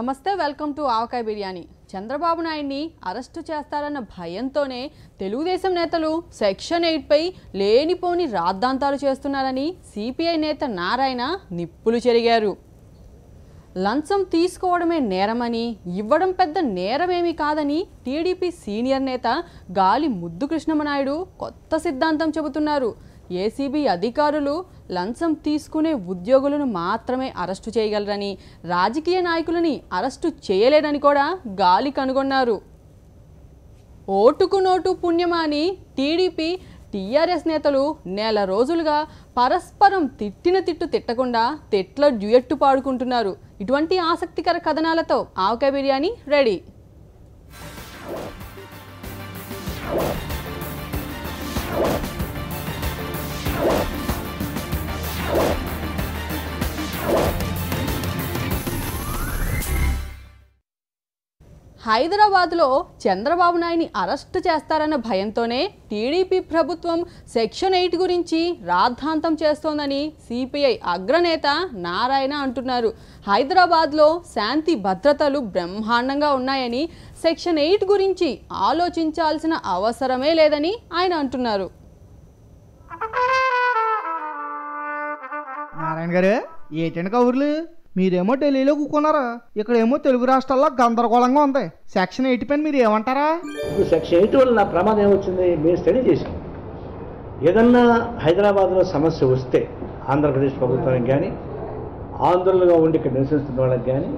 నమస్తే, welcome to ఆవకాయ బిర్యానీ. చంద్రబాబు నాయుడిని arrest చేస్తారన్న భయంతోనే తెలుగుదేశం నేతలు సెక్షన్ 8పై లేనిపోని రాద్ధాంతాలు చేస్తున్నారని సిపిఐ నేత నారాయణ నిప్పులు చెరిగారు. లంచం తీసుకోవడమే నేరమని, ఇవ్వడం పెద్ద నేరమేమీ కాదని టీడీపీ సీనియర్ నేత గాలి ముద్దు కృష్ణమనాయుడు కొత్త సిద్ధాంతం చెబుతున్నారు. ఏసీబీ అధికారులు లంచం తీసుకునే ఉద్యోగులను మాత్రమే అరెస్టు చేయగలరని, రాజకీయ నాయకులని అరెస్టు చేయలేరని కూడా గాలి కనుగొన్నారు. ఓటుకు నోటు పుణ్యమాని టీడీపీ టీఆర్ఎస్ నేతలు నెల రోజులుగా పరస్పరం తిట్టిన తిట్టు తిట్టకుండా తిట్ల డ్యూయెట్టు పాడుకుంటున్నారు. ఇటువంటి ఆసక్తికర కథనాలతో ఆవకాయ బిర్యానీ రెడీ. హైదరాబాద్లో చంద్రబాబు నాయుడిని అరెస్టు చేస్తారన్న భయంతోనే టీడీపీ ప్రభుత్వం సెక్షన్ 8 గురించి రాద్ధాంతం చేస్తోందని సిపిఐ అగ్రనేత నారాయణ అంటున్నారు. హైదరాబాద్లో శాంతి భద్రతలు బ్రహ్మాండంగా ఉన్నాయని, సెక్షన్ 8 గురించి ఆలోచించాల్సిన అవసరమే లేదని ఆయన అంటున్నారు. నారాయణ గారు, ఏటండి కబుర్లు? మీరేమో ఢిల్లీలో కూకున్నారా, ఇక్కడేమో తెలుగు రాష్ట్రాల్లో గందరగోళంగా ఉంది. సెక్షన్ 8 పైన మీరు ఏమంటారా? ఇప్పుడు సెక్షన్ 8 వల్ల నా ప్రమాదం ఏమొచ్చింది? మేము స్టడీ చేసాం. ఏదన్నా హైదరాబాద్లో సమస్య వస్తే ఆంధ్రప్రదేశ్ ప్రభుత్వానికి కానీ, ఆంధ్రులుగా ఉండి ఇక్కడ నివసిస్తున్న వాళ్ళకి కానీ,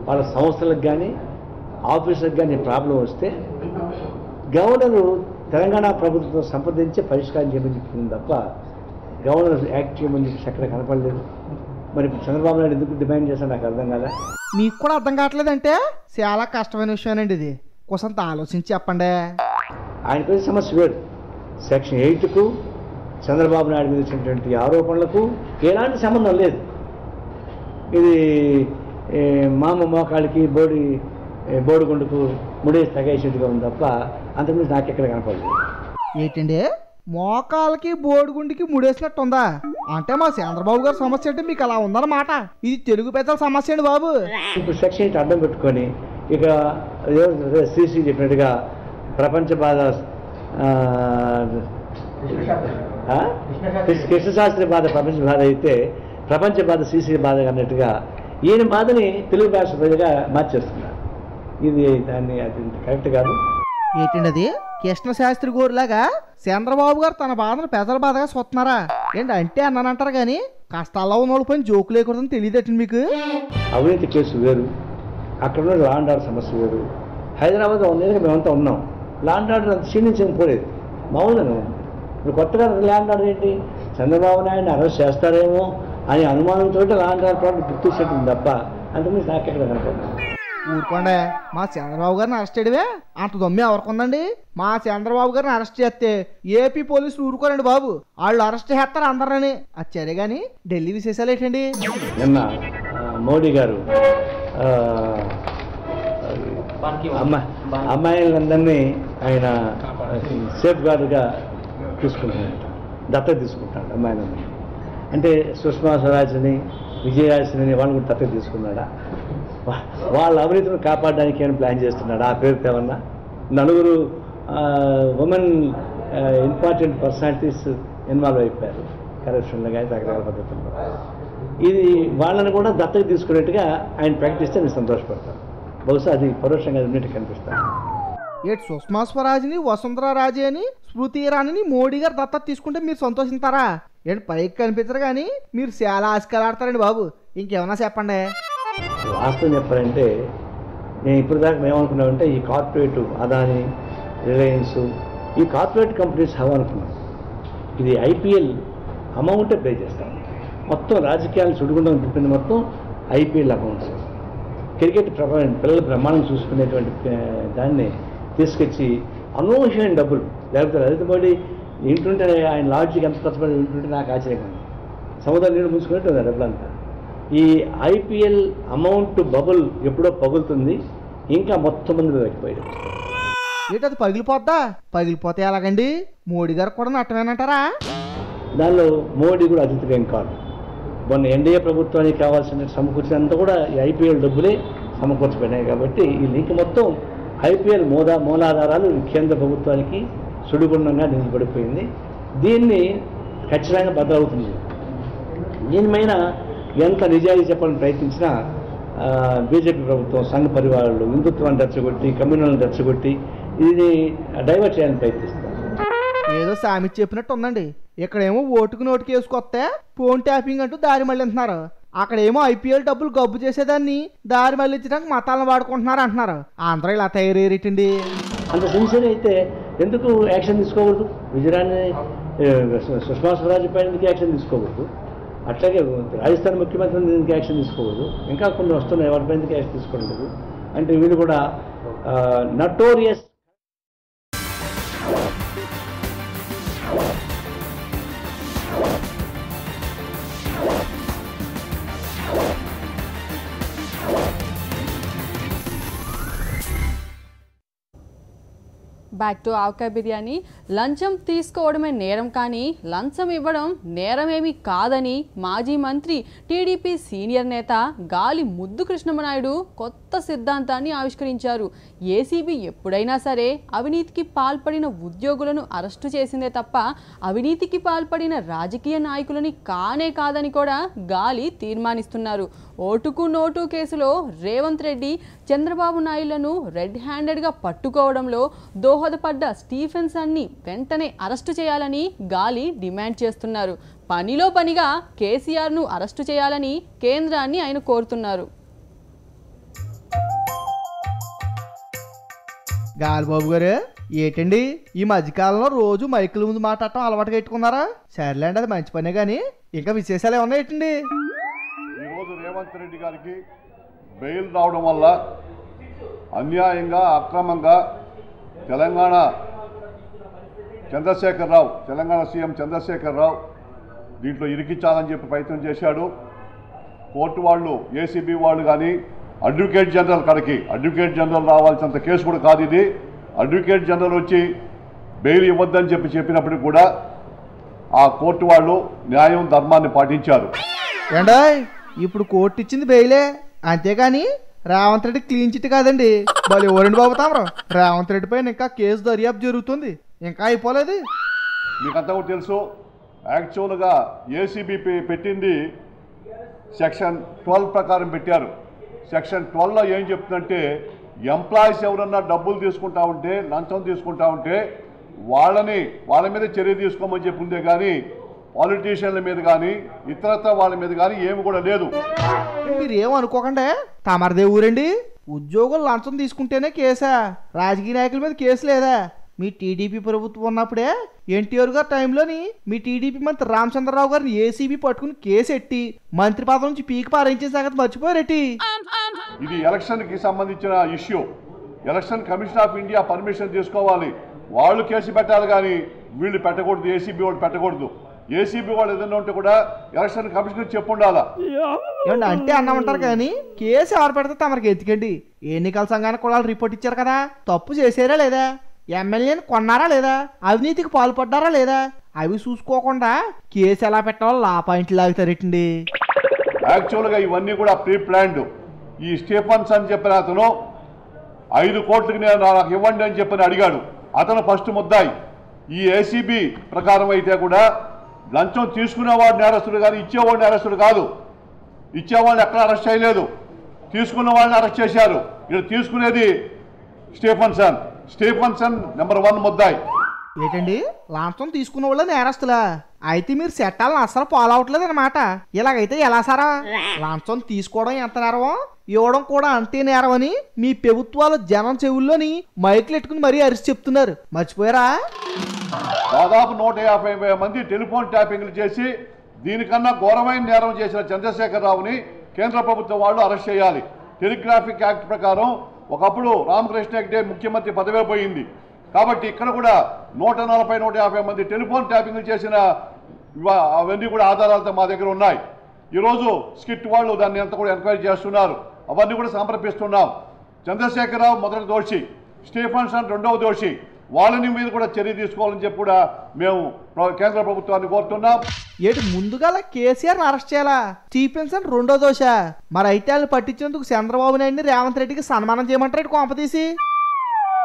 వాళ్ళ సంస్థలకు కానీ, ఆఫీసులకు కానీ ప్రాబ్లం వస్తే గవర్నరు తెలంగాణ ప్రభుత్వం సంప్రదించి పరిష్కారం చేయమని చెప్పింది తప్ప గవర్నర్ యాక్ట్ చేయమని చెప్పి ఎక్కడ కనపడలేదు. మరి చంద్రబాబు నాయుడు ఎందుకు డిమాండ్ చేశాను నాకు అర్థం కాదా? మీకు కూడా అర్థం కావట్లేదంటే చాలా కష్టమైన విషయమేనండి ఇది. కొంత ఆలోచించి చెప్పండి. ఆయన పేరు సమస్య వేరు. సెక్షన్ 8కు చంద్రబాబు నాయుడు మీద వచ్చినటువంటి ఆరోపణలకు ఎలాంటి సంబంధం లేదు. ఇది మామ మోకాళ్ళకి బోడిగుండుకు ముడేసి తగేసేట్టుగా ఉంది తప్ప అంతకుముందు నాకెక్కడ కనపడలేదు. ఏంటండి, మోకాలకి బోడిగుండికి ముడేసినట్టు ఉందా? అంటే మా చంద్రబాబు గారి సమస్య అంటే మీకు అలా ఉందన్నమాట. ఇది తెలుగు పెద్దల సమస్య అండి బాబు. ఇప్పుడు సెక్షన్ 8 అడ్డం పెట్టుకొని ఇక శ్రీశ్రీ చెప్పినట్టుగా ప్రపంచ బాధ కృష్ణశాస్త్రి బాధ ప్రపంచ బాధ అయితే ప్రపంచ బాధ శ్రీశ్రీ బాధ అన్నట్టుగా ఈయన బాధని తెలుగు భాష ప్రజగా మార్చేస్తున్నారు. ఇది దాన్ని అది కరెక్ట్ కాదు. ఏంటండి అది? కృష్ణశాస్త్రి గోరులాగా చంద్రబాబు గారు తన బాధను పెద్దల బాధగా చూస్తున్నారా ఏంటి? అంటే అన్నానంటారు కానీ కష్టాల్లో ఉన్న వాళ్ళ పైన జోకు లేకూడదని తెలియదటండి మీకు. అవినీతి కేసు వేరు, అక్కడ ఉన్న లా అండ్ ఆర్డర్ సమస్య వేరు. హైదరాబాద్లో ఉండేది మేమంతా ఉన్నాం. లా అండ్ ఆర్డర్ అంత క్షీణించని పోలేదు, మామూలుగా ఉంది. ఇప్పుడు కొత్తగా లా అండ్ ఆర్డర్ ఏంటి? చంద్రబాబు నాయుడిని అరెస్ట్ చేస్తారేమో అని అనుమానంతో లా అండ్ ఆర్డర్ ప్రాబ్లం గుర్తించేట్టుంది తప్ప అంతకుమించి నాకెక్కడ కనపడదు. ఊరుకోండి, మా చంద్రబాబు గారిని అరెస్ట్ చేయడమే అంత దొమ్మి ఎవరికొందండి? మా చంద్రబాబు గారిని అరెస్ట్ చేస్తే ఏపీ పోలీసులు ఊరుకోరండి బాబు. వాళ్ళు అరెస్ట్ చేస్తారు అందరని. అది సరే కానీ ఢిల్లీ విశేషాలు ఏంటండి? నిన్న మోడీ గారు అమ్మాయిలందరినీ ఆయన సేఫ్ గార్డుగా తీసుకుంటున్నాడు, దత్తత తీసుకుంటాడు అమ్మాయిలందరినీ. అంటే సుష్మా స్వరాజ్ని, విజయరాజ్ని వాళ్ళని కూడా దత్తత తీసుకున్నాడా? వాళ్ళ అవినీతిని కాపాడడానికి ఏమైనా ప్లాన్ చేస్తున్నాడు? ఆ పేరుతో ఏమన్నా నలుగురు ఉమెన్ ఇంపార్టెంట్ పర్సనాలిటీస్ ఇన్వాల్వ్ అయిపోయారు కరప్షన్లో కానీ రకరకాల పద్ధతుల్లో. ఇది వాళ్ళని కూడా దత్తత తీసుకున్నట్టుగా ఆయన ప్రకటిస్తే నేను సంతోషపడతాను. బహుశా అది పరోక్షంగా ఉన్నట్టు కనిపిస్తాను. ఏటి సుష్మా స్వరాజ్ని, వసుంధరా రాజే అని, స్మృతి ఇరానీని మోడీ గారు దత్తత తీసుకుంటే మీరు సంతోషిస్తారా? ఏంటి పైకి కనిపించరు కానీ మీరు చాలా ఆశకలాడతారండి బాబు. ఇంకేమన్నా చెప్పండి. వాస్తవం చెప్పాలంటే నేను ఇప్పుడు దాకా ఏమనుకున్నామంటే ఈ కార్పొరేట్ అదాని, రిలయన్స్, ఈ కార్పొరేట్ కంపెనీస్ అనుకున్నాను. ఇది ఐపీఎల్ అమౌంటే పే చేస్తాం. మొత్తం రాజకీయాలు చుడుకుండా తిప్పింది మొత్తం ఐపీఎల్ అమౌంట్స్. క్రికెట్ పిల్లలు బ్రహ్మాండం చూసుకునేటువంటి దాన్ని తీసుకొచ్చి అనూహ్యమైన డబ్బులు. లేకపోతే నరేంద్ర మోడీ ఇంటుంటే ఆయన లాడ్జికి ఎంత కష్టపడి వింటుంటే నాకు ఆశ్చర్యంగా ఉంది. సముద్రం నీళ్ళు ముంచుకున్నట్టు డబ్బులంతా. ఈ ఐపీఎల్ అమౌంట్ బబుల్ ఎప్పుడో పగులుతుంది, ఇంకా మొత్తం మంది వెళ్ళిపోయాడు. ఏంటి అది పగిలిపోద్దా? పగిలిపోతే ఎలాగండి? మోడీ గారు కూడా నట్టమేనంటారా? దానిలో మోడీ కూడా అతిథిగా ఏం కాదు. మొన్న ఎన్డీఏ ప్రభుత్వానికి కావాల్సిన సమకూర్చినంత కూడా ఈ ఐపీఎల్ డబ్బులే సమకూర్చబడినాయి. కాబట్టి ఈ లీక్ మొత్తం ఐపీఎల్ మూలాధారాలు కేంద్ర ప్రభుత్వానికి సుడిగుండంగా నిలబడిపోయింది. దీన్ని ఖచ్చితంగా బదలవుతుంది. దీనిపైన ఎంత నిజాయితీ చెప్పాలని ప్రయత్నించినా బీజేపీ ప్రభుత్వం సంఘ పరివారాలు హిందుత్వాన్ని రెచ్చగొట్టి కమ్యూనల్ని రెచ్చగొట్టి ఇది డైవర్ట్ చేయాలని ప్రయత్నిస్తారు. ఏదో సామి చెప్పినట్టు ఉందండి. ఇక్కడేమో ఓటుకు నోటుకు వేసుకొస్తే ఫోన్ ట్యాపింగ్ అంటూ దారి మళ్ళింటున్నారు. అక్కడేమో ఐపీఎల్ డబ్బులు గబ్బు చేసేదాన్ని దారి మళ్ళించడానికి మతాలను వాడుకుంటున్నారు అంటున్నారు. అందరూ ఇలా తయారేటండి. అంత సిన్సియర్ అయితే ఎందుకు యాక్షన్ తీసుకోకూడదు? గుజరాత్ సుష్మా స్వరాజ్ పైన ఎందుకు యాక్షన్ తీసుకోకూడదు? అట్లాగే రాజస్థాన్ ముఖ్యమంత్రి ఎందుకు యాక్షన్ తీసుకోకూడదు? ఇంకా కొన్ని వస్తున్నాయి, వాటిపై ఎందుకు యాక్షన్ తీసుకోలేదు? అంటే వీళ్ళు కూడా నటోరియస్ బ్యాక్ టు ఆవకాయ బిర్యానీ. లంచం తీసుకోవడమే నేరం కానీ లంచం ఇవ్వడం నేరమేమీ కాదని మాజీ మంత్రి టీడీపీ సీనియర్ నేత గాలి ముద్దు కృష్ణమనాయుడు కొత్త సిద్ధాంతాన్ని ఆవిష్కరించారు. ఏసీబీ ఎప్పుడైనా సరే అవినీతికి పాల్పడిన ఉద్యోగులను అరెస్టు చేసిందే తప్ప అవినీతికి పాల్పడిన రాజకీయ నాయకులని కానే కాదని కూడా గాలి తీర్మానిస్తున్నారు. ఓటుకు నోటు కేసులో రేవంత్ రెడ్డి చంద్రబాబు నాయుడులను రెడ్ హ్యాండెడ్గా పట్టుకోవడంలో దోహదపడ్డ స్టీఫెన్సన్ని వెంటనే అరెస్టు చేయాలని గాలి డిమాండ్ చేస్తున్నారు. పనిలో పనిగా కేసీఆర్ను అరెస్టు చేయాలని కేంద్రాన్ని ఆయన కోరుతున్నారు. గాలిబాబు గారు ఏంటండి ఈ మధ్యకాలంలో రోజు మైకుల ముందు మాట్లాడటం అలవాటు పెట్టుకున్నారా? సర్లేండి, అది మంచి పనే కానీ ఇంకా విశేషాలు ఏమన్నా ఏంటండి? ఈరోజు రేవంత్ రెడ్డి గారికి బెయిల్ రావడం వల్ల అన్యాయంగా అక్రమంగా తెలంగాణ సీఎం చంద్రశేఖరరావు దీంట్లో ఇరికించాలని చెప్పి ప్రయత్నం చేశాడు. కోర్టు వాళ్ళు, ఏసీబీ వాళ్ళు కానీ అడ్వకేట్ జనరల్ కాడికి, అడ్వకేట్ జనరల్ రావాల్సినంత కేసు కూడా కాదు ఇది. అడ్వకేట్ జనరల్ వచ్చి బెయిల్ ఇవ్వద్దని చెప్పినప్పటికీ కూడా ఆ కోర్టు వాళ్ళు న్యాయం ధర్మాన్ని పాటించారు. ఏండా ఇప్పుడు కోర్టు ఇచ్చింది బెయిలే, అంతేగాని రేవంత్ రెడ్డి క్లీన్ చిట్ కాదండి. వాళ్ళు ఎవరండి బాబు తామరు? రేవంత్ రెడ్డి పైన ఇంకా కేసు దర్యాప్తు జరుగుతుంది, ఇంకా అయిపోలేదు. మీకంతా కూడా తెలుసు, యాక్చువల్గా ఏసీబీ పెట్టింది సెక్షన్ 12 ప్రకారం పెట్టారు. సెక్షన్ 12లో ఏం చెప్తుందంటే ఎంప్లాయీస్ ఎవరన్నా డబ్బులు తీసుకుంటా ఉంటే, లంచం తీసుకుంటా ఉంటే వాళ్ళ మీద చర్య తీసుకోమని చెప్పి ఉందే కానీ పాలిటీషియన్ల మీద కానీ ఇతరత్ర వాళ్ళ మీద కానీ ఏమి కూడా లేదు. మీరు ఏమనుకోకండి, తమరిదే ఊరండి. ఉద్యోగులు లంచం తీసుకుంటేనే కేసా? రాజకీయ నాయకుల మీద కేసు లేదా? మీ టీడీపీ ప్రభుత్వం ఉన్నప్పుడే ఎన్టీఆర్ గారి టైంలోని మీ టీడీపీ మంత్రి రామచంద్రరావు గారిని ఏసీబీ పట్టుకుని కేసు ఎట్టి మంత్రి పదవి నుంచి పీకి పారించే సంగతి మర్చిపోయారెట్టి. ఇది ఎలక్షన్కి సంబంధించిన issue. Election commission of India permission తీసుకోవాలి, వాళ్ళు కేసు పెట్టాలి కానీ వీళ్ళు పెట్టకూడదు, ఏసీబీ వాళ్ళు పెట్టకూడదు. ఏసీబీ వాళ్ళు ఏదైనా ఉంటే కూడా ఎలక్షన్ కమిషన్ చెప్పు ఉండాలా. ఏమండి అంటే అన్నామంటారు కానీ కేసు ఎవరు పెడితే తమరికి ఎత్తికండి. ఎన్నికల సంఘానికి కూడా రిపోర్ట్ ఇచ్చారు కదా, తప్పు చేసారా లేదా, ఎమ్మెల్యేని కొన్నారా లేదా, అవినీతికి పాల్పడ్డారా లేదా, అవి చూసుకోకుండా కేసు ఎలా పెట్టాలో లా పాయింట్లు లాగుతారేటండి. యాక్చువల్గా ఇవన్నీ కూడా ప్రీ ప్లాన్డ్. ఈ స్టీఫెన్స్ అని చెప్పిన అతను 5 కోట్లకి నాకు ఇవ్వండి అని చెప్పని అడిగాడు. అతను ఫస్ట్ ముద్దాయి. ఈ ఏసీబీ ప్రకారం అయితే కూడా లంచం తీసుకునేవాడు నేరస్తుడు కానీ ఇచ్చేవాడిని అరెస్టుడు కాదు. ఇచ్చేవాడిని ఎక్కడ అరెస్ట్ చేయలేదు, తీసుకున్న వాళ్ళని అరెస్ట్ చేశారు. ఇక్కడ తీసుకునేది స్టీఫెన్సన్ నెంబర్ 1 ముద్దాయి. ఏంటండి లంచం తీసుకున్న వాళ్ళ నేరస్తులా? అయితే మీరు చట్టాలను అస్సలు ఫాలో అవట్లేదు అనమాట. ఇలాగైతే ఎలా సారా? లంచం తీసుకోవడం ఎంత నేరమో ఇవ్వడం కూడా అంతే నేరం అని మీ ప్రభుత్వాలు జనం చెవుల్లోని మైకులు ఎట్టుకుని మరీ అరిచి చెప్తున్నారు, మర్చిపోయారా? దాదాపు 150 మంది టెలిఫోన్ ట్యాపింగ్లు చేసి దీనికన్నా ఘోరమైన నేరం చేసిన చంద్రశేఖరరావుని కేంద్ర ప్రభుత్వం వాళ్ళు అరెస్ట్ చేయాలి. టెలిగ్రాఫిక్ యాక్ట్ ప్రకారం ఒకప్పుడు రామకృష్ణ హెగ్డే ముఖ్యమంత్రి పదవే పోయింది. కాబట్టి ఇక్కడ కూడా 140-150 మంది టెలిఫోన్ ట్యాపింగ్లు చేసిన అవన్నీ కూడా ఆధారాలతో మా దగ్గర ఉన్నాయి. ఈరోజు స్కిట్ వాళ్ళు దాన్ని అంతా కూడా ఎంక్వైరీ చేస్తున్నారు, అవన్నీ కూడా సమర్పిస్తున్నాం. చంద్రశేఖరరావు మొదటి దోషి, స్టీఫెన్సన్ రెండవ దోషి. వాళ్ళని మీద కూడా చర్య తీసుకోవాలని చెప్పి కూడా మేము కేంద్ర ప్రభుత్వాన్ని కోరుతున్నాం. ఏటి ముందుగా కేసీఆర్ని అరెస్ట్ చేయాలా? స్టీఫెన్సన్ రెండో దోశ. మరి అయితే వాళ్ళని పట్టించేందుకు చంద్రబాబు నాయుడిని రేవంత్ రెడ్డికి సన్మానం చేయమంటారు కొంపతీసి.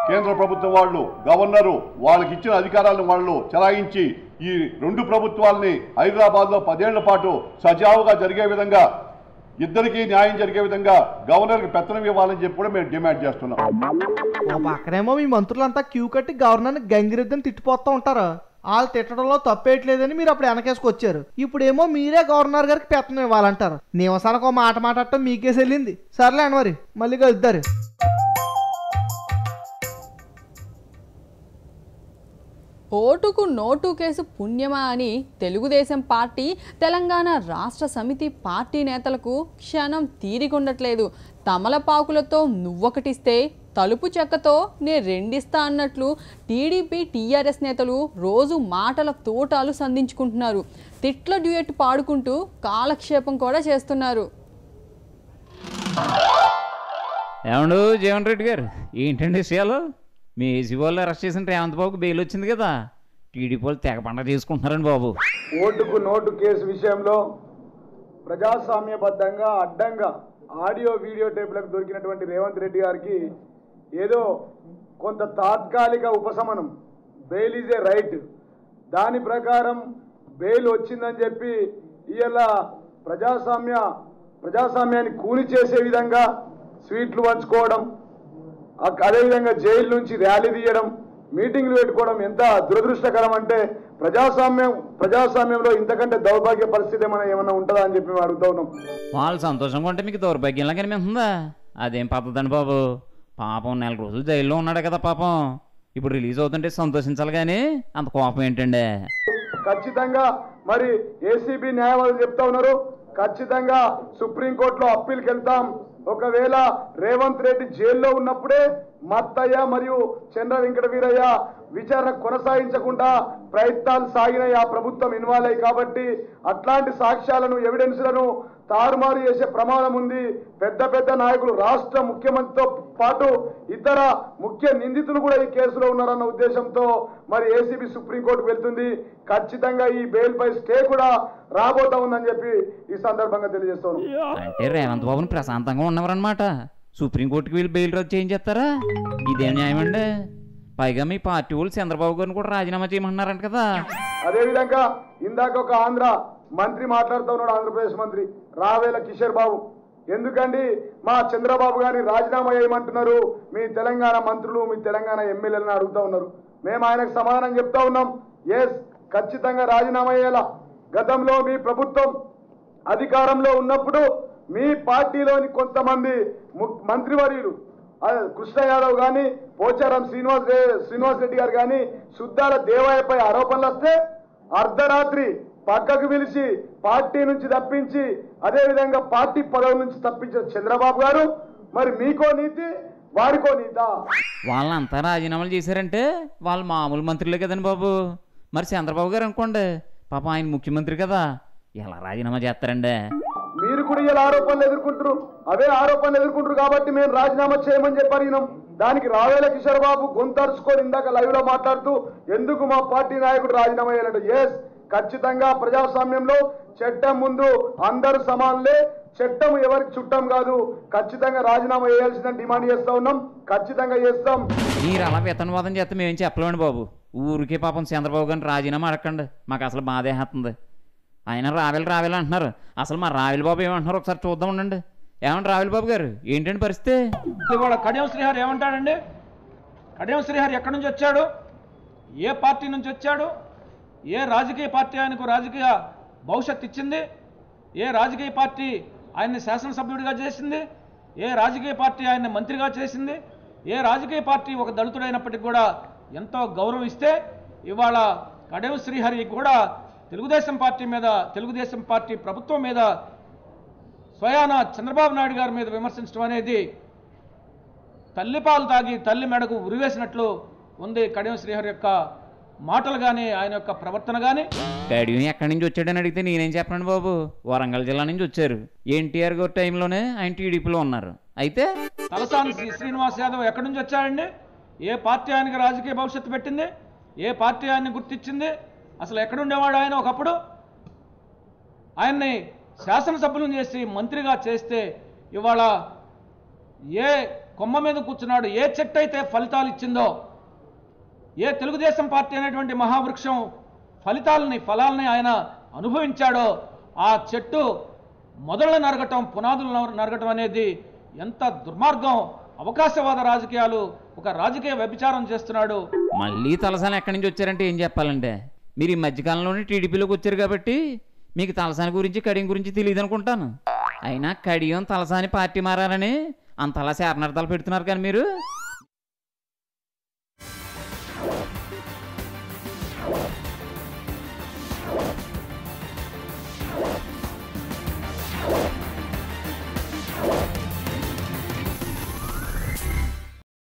కేంద్ర ప్రభుత్వం వాళ్ళు, గవర్నరు వాళ్ళకి ఇచ్చిన అధికారాలను వాళ్ళు చలాయించి ఈ రెండు ప్రభుత్వాలని హైదరాబాద్లో 10 ఏళ్ల పాటు సజావుగా జరిగే విధంగా, ఇద్దరికీ న్యాయం జరిగే విధంగా గవర్నర్కి పెత్తనం ఇవ్వాలని చెప్పి కూడా మేము డిమాండ్ చేస్తున్నాం. ఓ పక్కనేమో మీ మంత్రులంతా క్యూ కట్టి గవర్నర్ని గంగిరెద్దని తిట్టిపోతూ ఉంటారు. వాళ్ళు తిట్టడంలో తప్పేయట్లేదని మీరు అప్పుడు వెనకేసుకొచ్చారు. ఇప్పుడేమో మీరే గవర్నర్ గారికి పెత్తనం ఇవ్వాలంటారు. నివసానికి ఒక మాట మాట్లాడటం మీకేసి వెళ్ళింది. సర్లేండి, మరి మళ్ళీ కలుద్దారు. ఓటుకు నోటు కేసు పుణ్యమా అని తెలుగుదేశం పార్టీ, తెలంగాణ రాష్ట్ర సమితి పార్టీ నేతలకు క్షణం తీరికుండట్లేదు. తమలపాకులతో నువ్వొకటిస్తే తలుపు చెక్కతో నే రెండిస్తా అన్నట్లు టీడీపీ టీఆర్ఎస్ నేతలు రోజు మాటల తోటాలు సంధించుకుంటున్నారు. తిట్ల డ్యూయట్ పాడుకుంటూ కాలక్షేపం కూడా చేస్తున్నారు. ఏమండు జీవన్ రెడ్డి గారు, ఏంటండి విషయాలు? మీ ఏసీ వాళ్ళు అరెస్ట్ చేసిన రేవంత్ బాబుకి బెయిల్ వచ్చింది కదా, టీడీపీ వాళ్ళు తెగ పండగ చేసుకుంటున్నారండి బాబు. ఓటుకు నోటు కేసు విషయంలో ప్రజాస్వామ్యబద్ధంగా అడ్డంగా ఆడియో వీడియో టేపులకు దొరికినటువంటి రేవంత్ రెడ్డి గారికి ఏదో కొంత తాత్కాలిక ఉపశమనం, బెయిల్ ఈజ్ ఏ రైట్, దాని ప్రకారం బెయిల్ వచ్చిందని చెప్పి ఇవాళ ప్రజాస్వామ్యాన్ని కూని చేసే విధంగా స్వీట్లు పంచుకోవడం, అదేవిధంగా జైలు నుంచి ర్యాలీ తీయడం, మీటింగ్లు పెట్టుకోవడం ఎంత దురదృష్టకరం అంటే ప్రజాస్వామ్యంలో ఇంతకంటే దౌర్భాగ్య పరిస్థితి ఏమన్నా ఉంటుందా అని చెప్పి మేము అడుగుతా ఉన్నాం. వాళ్ళు సంతోషంగా ఉంటే మీకు దౌర్భాగ్యంలా కనిపిస్తుందా? అదేం పద్ధతండి బాబు. పాపం 4 రోజులు జైల్లో ఉన్నాడు కదా పాపం. ఇప్పుడు రిలీజ్ అవుతుంటే సంతోషించాలి కానీ అంత కోపం ఏంటండి? ఖచ్చితంగా మరి ఏసీబీ న్యాయవాదులు చెప్తా ఉన్నారు, ఖచ్చితంగా సుప్రీంకోర్టులో అప్పీల్కి వెళ్తాం. ఒకవేళ రేవంత్ రెడ్డి జైల్లో ఉన్నప్పుడే మత్తయ్య మరియు చంద్ర వెంకట వీరయ్య విచారణ కొనసాగించకుండా ప్రయత్నాలు సాగినాయి, ఆ ప్రభుత్వం ఇన్వాల్వ్ అయ్యి. కాబట్టి అట్లాంటి సాక్ష్యాలను, ఎవిడెన్స్లను తారుమారు చేసే ప్రమాదం ఉంది. పెద్ద పెద్ద నాయకులు, రాష్ట్ర ముఖ్యమంత్రితో పాటు ఇతర ముఖ్య నిందితులు కూడా ఈ కేసులో ఉన్నారన్న ఉద్దేశంతో మరి ఏసీబీ సుప్రీంకోర్టుకు వెళ్తుంది. ఖచ్చితంగా ఈ బెయిల్ పై స్టే కూడా రాబోతా ఉందని చెప్పి ఈ సందర్భంగా తెలియజేస్తాను. అంటే రేవంత్ బాబుని ప్రశాంతంగా ఉన్నవారనమాట సుప్రీంకోర్టుకి వీళ్ళు బెయిల్ రద్దు చేయించేస్తారా? ఇదేం న్యాయం అండి? పైగా మీ పార్టీ వాళ్ళు చంద్రబాబు గారిని కూడా రాజీనామా చేయమంటున్నారంట కదా. అదేవిధంగా ఇందాక ఒక ఆంధ్ర మంత్రి మాట్లాడుతూ ఉన్నాడు, ఆంధ్రప్రదేశ్ మంత్రి రావేల కిషోర్ బాబు. ఎందుకండి మా చంద్రబాబు గారిని రాజీనామా చేయమంటున్నారు మీ తెలంగాణ మంత్రులు, మీ తెలంగాణ ఎమ్మెల్యేలను అడుగుతా ఉన్నారు. మేము ఆయనకు సమాధానం చెప్తా ఉన్నాం, ఎస్ ఖచ్చితంగా రాజీనామా చేయాల. గతంలో మీ ప్రభుత్వం అధికారంలో ఉన్నప్పుడు మీ పార్టీలోని కొంతమంది మంత్రివర్యులు కృష్ణ యాదవ్ కానీ, పోచారం శ్రీనివాస్ రెడ్డి గారు కానీ సుద్దాల దేవయ్యపై ఆరోపణలు వస్తే అర్ధరాత్రి పక్కకు పిలిచి పార్టీ నుంచి తప్పించి, అదేవిధంగా పార్టీ పదవి నుంచి తప్పించిన చంద్రబాబు గారు మరి మీకో నీతి వారికో నీతా? వాళ్ళంతా రాజీనామాలు చేశారంటే వాళ్ళు మామూలు మంత్రులే కదండి బాబు. మరి చంద్రబాబు గారు అనుకోండి, పాప ఆయన ముఖ్యమంత్రి కదా, ఎలా రాజీనామా చేస్తారండి? మీరు కూడా ఇలా ఆరోపణలు ఎదుర్కొంటారు, అవే ఆరోపణలు ఎదుర్కొంటారు కాబట్టి మేము రాజీనామా చేయమని చెప్పి అడిగినాం. దానికి రావేల కిషోర్ బాబు గొంతరుచుకొని ఇందాక లైవ్ లో మాట్లాడుతూ ఎందుకు మా పార్టీ నాయకుడు రాజీనామా చేయాలంటే, ఎస్ ఖచ్చితంగా ప్రజాస్వామ్యంలో చట్టం ముందు అందరూ సమానులే, చట్టం ఎవరికి చుట్టం కాదు. ఖచ్చితంగా రాజీనామా చేయాల్సిందని డిమాండ్ చేస్తా ఉన్నాం, ఖచ్చితంగా చేస్తాం. మీరు అలా వేతనవాదం చేస్తే మేమేం చెప్పలేమండి బాబు. ఊరికే పాపం చంద్రబాబు గారిని రాజీనామా అడగండి, మాకు అసలు బాధేస్తుంది. ఆయన రావేలు అంటున్నారు, అసలు మా రావేల్ బాబు ఏమంటున్నారు ఒకసారి చూద్దాం ఉండండి. ఏమంటే రావేల్ బాబు గారు ఏంటండి పరిస్థితి? ఇవాళ కడియం శ్రీహరి ఏమంటాడండి? కడియం శ్రీహరి ఎక్కడి నుంచి వచ్చాడు, ఏ పార్టీ నుంచి వచ్చాడు, ఏ రాజకీయ పార్టీ ఆయనకు రాజకీయ భవిష్యత్తు ఇచ్చింది, ఏ రాజకీయ పార్టీ ఆయన్ని శాసనసభ్యుడిగా చేసింది, ఏ రాజకీయ పార్టీ ఆయన్ని మంత్రిగా చేసింది, ఏ రాజకీయ పార్టీ ఒక దళితుడైనప్పటికీ కూడా ఎంతో గౌరవం ఇస్తే ఇవాళ కడియం శ్రీహరి కూడా తెలుగుదేశం పార్టీ మీద, తెలుగుదేశం పార్టీ ప్రభుత్వం మీద, స్వయాన చంద్రబాబు నాయుడు గారి మీద విమర్శించడం అనేది తల్లిపాలు తాగి తల్లి మెడకు ఉరివేసినట్లు ఉంది. కడియం శ్రీహరి యొక్క మాటలు కానీ ఆయన యొక్క ప్రవర్తన కానీ. కడియం ఎక్కడి నుంచి వచ్చాడని అడిగితే నేనేం చెప్పండి బాబు, వరంగల్ జిల్లా నుంచి వచ్చారు. ఎన్టీఆర్ గారి టైంలోనే ఆయన టీడీపీలో ఉన్నారు. అయితే తలసాని శ్రీనివాస్ యాదవ్ ఎక్కడి నుంచి వచ్చాడండి? ఏ పార్టీ ఆయనకి రాజకీయ భవిష్యత్తు పెట్టింది? ఏ పార్టీ ఆయన్ని గుర్తించింది? అసలు ఎక్కడుండేవాడు ఆయన ఒకప్పుడు? ఆయన్ని శాసనసభ్యులను చేసి మంత్రిగా చేస్తే ఇవాళ ఏ కొమ్మ మీద కూర్చున్నాడు, ఏ చెట్టు అయితే ఫలితాలు ఇచ్చిందో, ఏ తెలుగుదేశం పార్టీ అనేటువంటి మహావృక్షం ఫలాల్ని ఆయన అనుభవించాడో ఆ చెట్టు మొదళ్ళు నరగటం, పునాదులు నరగటం అనేది ఎంత దుర్మార్గం. అవకాశవాద రాజకీయాలు, ఒక రాజకీయ వ్యభిచారం చేస్తున్నాడు. మళ్ళీ తలసాని ఎక్కడి నుంచి వచ్చారంటే ఏం చెప్పాలంటే, మీరు ఈ మధ్యకాలంలోనే టీడీపీలోకి వచ్చారు కాబట్టి మీకు తలసాని గురించి కడియం గురించి తెలియదు అనుకుంటాను. అయినా కడియం తలసాని పార్టీ మారారని అంతలా శారణార్థాలు పెడుతున్నారు కానీ మీరు